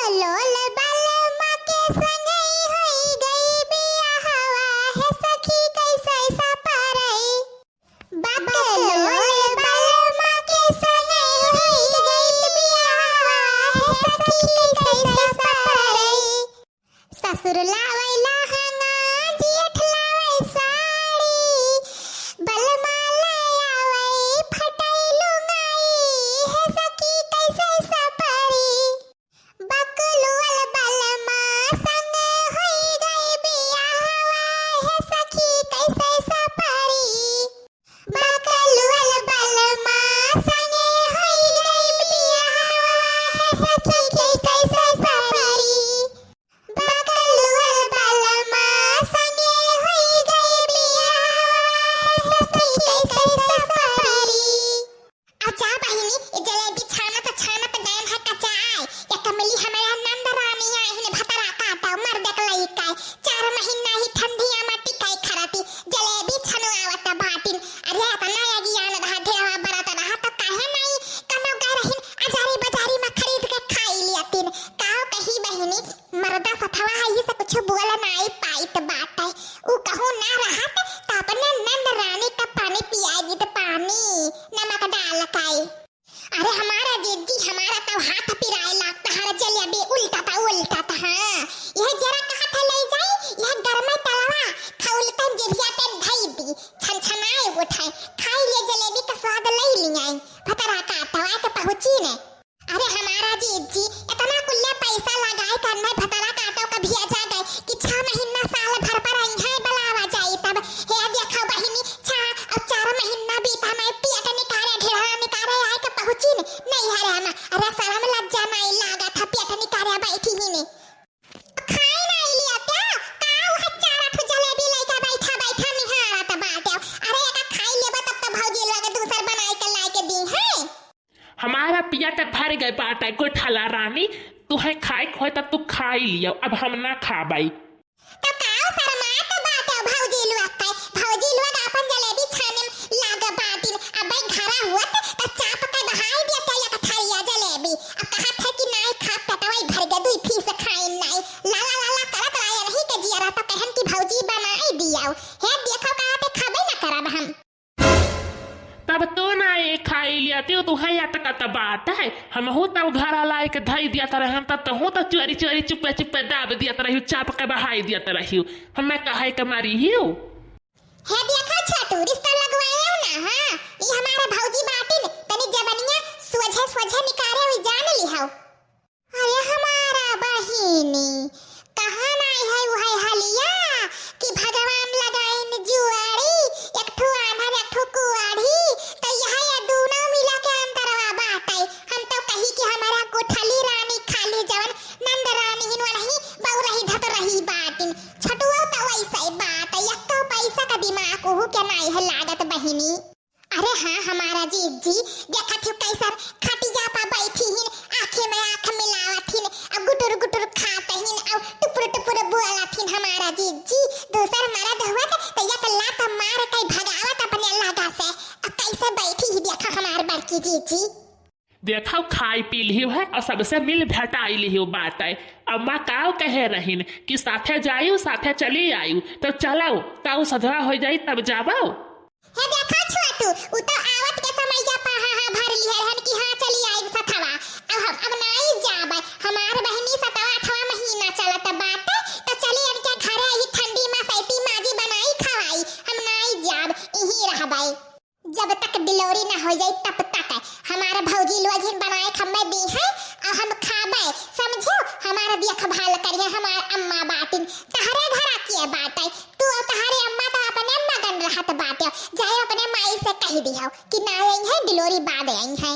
बकलोल बलमा के संगई होई गई बियाहवा है सखी कैसे सपरई। बकलोल बलमा के संगई होई गई बियाहवा है सखी कैसे सपरई। ससुर लावै लहंगा जेठ लावै साड़ी बलमा लावै फटै लुगाई है सखी कैसे सपरी। बकलोल बलमा संग होई गई बियाहवा है सखी कैसे सपरी। बकलोल बलमा संग होई गई बियाहवा है सखी कैसे सपरी। बकलोल बलमा संग होई गई बियाहवा है सखी कैसे सपरी। अच्छा बहिनी ये जलेबी छानत गयन है कचाय या कमली हमारा नंद रानी आए हिने भतरा काटा मर देखलई काय 4 महीना ही ठंडिया माटी काय खराती जलेबी छनवावत बाटिन। अरे तना या ज्ञान धाधे हवा बरत रहा तो काहे नहीं कनो गए रहिन अजारी बाजारी में खरीद के खाई लियतिन। काओ कही बहिनी मर्दा सथवा है ही से कुछ बोला नाई पाइत बाटे उ कहू ना रहत त अपने नंद रानी का पानी पियाई दी त पानी नमक डाल काई। अरे हमारा जीजी हमारा तो हाथ पिराए लागता हर जलेबी उल्टा था हाँ यह जरा कहा था ले जाई यह गरम तलवा खौलता जिभिया पे धई दी छनछनाए उठाए खाई ले जलेबी का स्वाद ले लियाई भतरा काटवा के पहुंची ने। अरे हमारा जीजी इतना कुल्ले पैसा लगाए करने भतरा काटो का भिया जा गए कि 6 महीना साल भर पर यहाँ बलावा जाई तब हे देखो बहिनी 4 महीना बीता मैं पिया के निकाले ढेरा निकाले आए के पहुंची ने नहीं हरे हम अरे शर्म लज्जा नहीं लागा था पिया के निकाले बैठी ही ने खाई नहीं लिया क्या काऊ हचारा ठु जलेबी लेके बैठा निहारा त बाटे। अरे एका खाई लेबा तब तो भौजी लगे दूसर बनाई के लाई के दी है। हमारा पिया तो भर गए बाटा को ठला रानी तू है खाए खोए तब तू खाई लियो अब हम ना खाबाई। तो काऊ शर्मा के बाटे भौजी लुआ अपन जलेबी छाने लागा बाटिन अब घरा हुआ त चाप के बहाई दिया या कथारिया जलेबी अब कहा था कि नहीं खा पटवाई भर गए दुई फीस खाई नहीं ला करत आया रही के जिया तो कहन की भौजी बनाई दियाओ हे देखो का पे खाबे ना करब हम। तब तो ना ये खाई लिया तू है या तक बात है हम हो तब घर लाए के धई दिया तरह हम तब तो हो तो चोरी चुपे दाब दिया तरह चाप के बहाई दिया तरह हमें कहे के मारी हियो हे देखो छोटू रिश्ता लगवायो ना हां ये हमारा भौजी बाटिन तनी जवनिया सोझे निकारे हुई जान लिहाओ। अरे हमारा बहिनी कहां नहीं है वो है हलिया कि भगवान लगाइन जुआड़ी एक ठो आधा एक ठो कुआड़ी त यह ये दोनों मिला के अंतरवा बाटे। हम तो कही कि हमारा कोठली रानी खाली जवन नंद रानी हिन नहीं बहु रही धत रही बाटिन छटुआ तो वैसे बात एक तो पैसा का दिमाग हो के नहीं है लागत बहिनी। अरे हाँ हमारा जीजी देखा थी कैसा खटिया पर बैठी हिन आंखें में आंख मिलावत हिन अब गुटुर खाते हिन अब टुपुर बोलत हिन हमारा जीजी दूसर मर्द हुआ तो या तो लात मार के भगावत अपने लगा से अब कैसे बैठी ही देखा हमार बड़की जीजी। देखो खाई पी लियो है और सबसे मिल भेटाई लियो बात है। अब माँ काव कहे रहीन कि साथे जायू साथे चली आयु तो चलो ताऊ सधवा हो जाई तब जाबो। हे देखा छोटू उ तो आवत के समय जा हा भर लिया रहन कि हां चली आई सथवा अब नहीं जाब हमार बहिनी 7वां महीना चलत बात तो चली इनके घरे ही ठंडी में सैती माजी बनाई खवाई हम नहीं जाब यही रहबै जब तक डिलीवरी ना हो जाए तब तक हमारा भौजी लोग बनाए खम्मे दी है और हम खाबै समझो हमारा देखभाल करिए हमार अम्मा बाटिन तहरे घरा के बाटे तू और तहरे अम्मा तो अपने मगन रहत बाटे जाए अपने माई से कह दियो कि ना आई है डिलीवरी बाद आई है।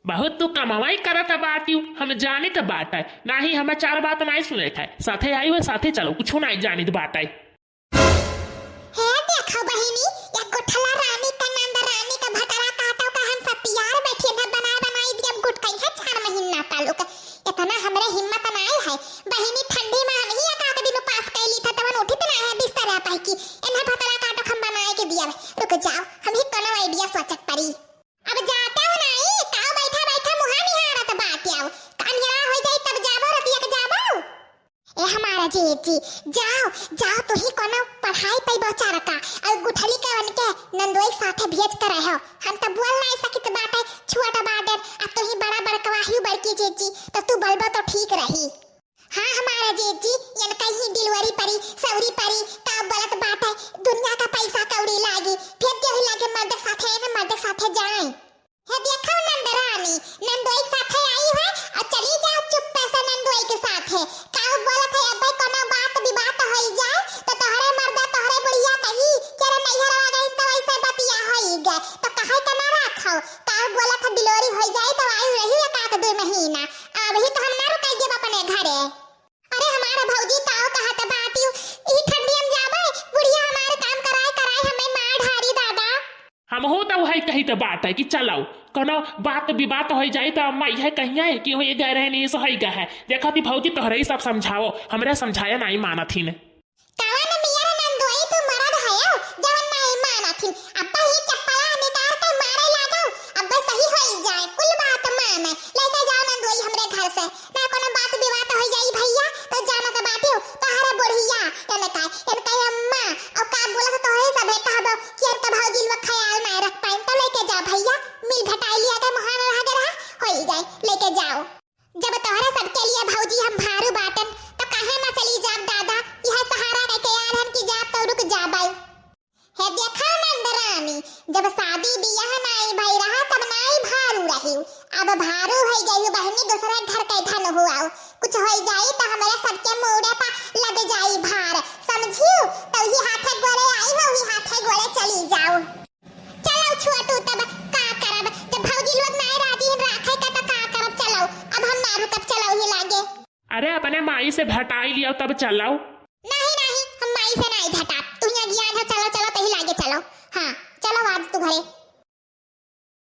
बहुत तू कमाई करत बात यू हम जाने के बात है ना ही हमें 4 बात नहीं सुने थे साथे आई हुए साथे चलो कुछ नहीं जानी बात है। हे देखो बहिनी या कोठला रानी का नंद रानी का भतरा काटो का हम सब तैयार बैठे थे बनाई दिया गुटकई है 4 महीना तालुक इतना हमरे हिम्मत नहीं है बहिनी ठंडी में हम ही एक दिन पास कैली था तवन उठित ना है बिस्तर पे की इन्हें भतरा काटो हम बनाए के दिया रुक जाओ हम ही कोनो आईडिया सोचत पड़ी अब जाते हो नहीं का बैठा मुहा निहारत बात आओ कान हो जाई तब जाबो हमारा जेजी जाओ जाओ तो ही कोनो पढ़ाई पे बेचारा का और गुठली के बन के नंदोई साथे भेज कर रहे हो हम तो बोल नहीं सकित बाटे छुआटा बाडर अब तो ही बड़ा बड़कवाही बड़की जेजी तो तू बलबो तो ठीक रही। हाँ हमारा जेजी इनका ही डिलीवरी परी सौरी परी का बोलत बाटे दुनिया का पैसा कौड़ी लागी फिर देही लागे मर्द साथे जाए हे देखो नंदरानी नंदोई साथे आई है और चली जाओ चुप्पे से नंदोई के साथे काऊ बोलत है अबे कोनो बात विवाद होई जाए तो तोहरे मर्दा तोहरे बुढ़िया कही केरे नैहर आ गई तो ऐसे बतिया होई गए तो कहे के ना रखो काऊ बोलत है डिलीवरी होई जाए तो आयु रही एक आध 2 महीना अब ही तो हम ना रुक जेब अपने घरे। अरे हमारा भौजी ताऊ कहत बात ई ठंडी में जाबे बुढ़िया हमारे काम कराए हमें मार ढारी दादा। हम हो तो वही कही तो बात है कि चलाओ कोनो बात विवाद हो जाए तो मैं यह कहिए कि हो ये गए रहे नहीं सही गए है देखा थी भौजी तोहरे ही सब समझाओ हमरे समझाया नहीं माना थी ने कावन मियार नंदोई तू मरद है जवन नहीं माना थी अब्बा ही चप्पला निकाल के मारे लागो अब्बा सही होई जाए कुल बात माने लेके जाओ नंदोई हमरे घर से ना कोनो बात विवाद हो जाई भैया तो जाना का बात हो तोहरे बुढ़िया इनका अम्मा और का बोला तो है सब कहबो कि इनका भौजी लोग ख्याल नहीं रख पाइन तो लेके जा भैया मिल भटाई लिया के मुहान रह गए होई जाए लेके जाओ जब तोहरे सबके लिए भौजी हम भारू बाटन तो काहे ना चली जाब दादा यह सहारा रह के यार हम की जाब तो रुक जाबई हे देखा नंदरानी जब शादी बियाह नहीं भई रहा तब नहीं भारू रही अब भारू हो गई बहनी दूसरे घर के धन हुआ कुछ हो जाई तो हमारे सबके मोड़े पर लग जाई भार समझियो तो ही हाथे गोले आई हो ही हाथे गोले चली जाओ। चलो छोटू तब का करब जब भौजी लोग नहीं राजी राखे का तो का करब चलो अब हम ना रुकब चलो ही लागे। अरे अपने माई से भटाई लिया तब चलाओ। नहीं हम माई से नहीं भटा तू यहाँ ज्ञान है चलो तो ही लागे चलो। हाँ चलो आज तू घरे।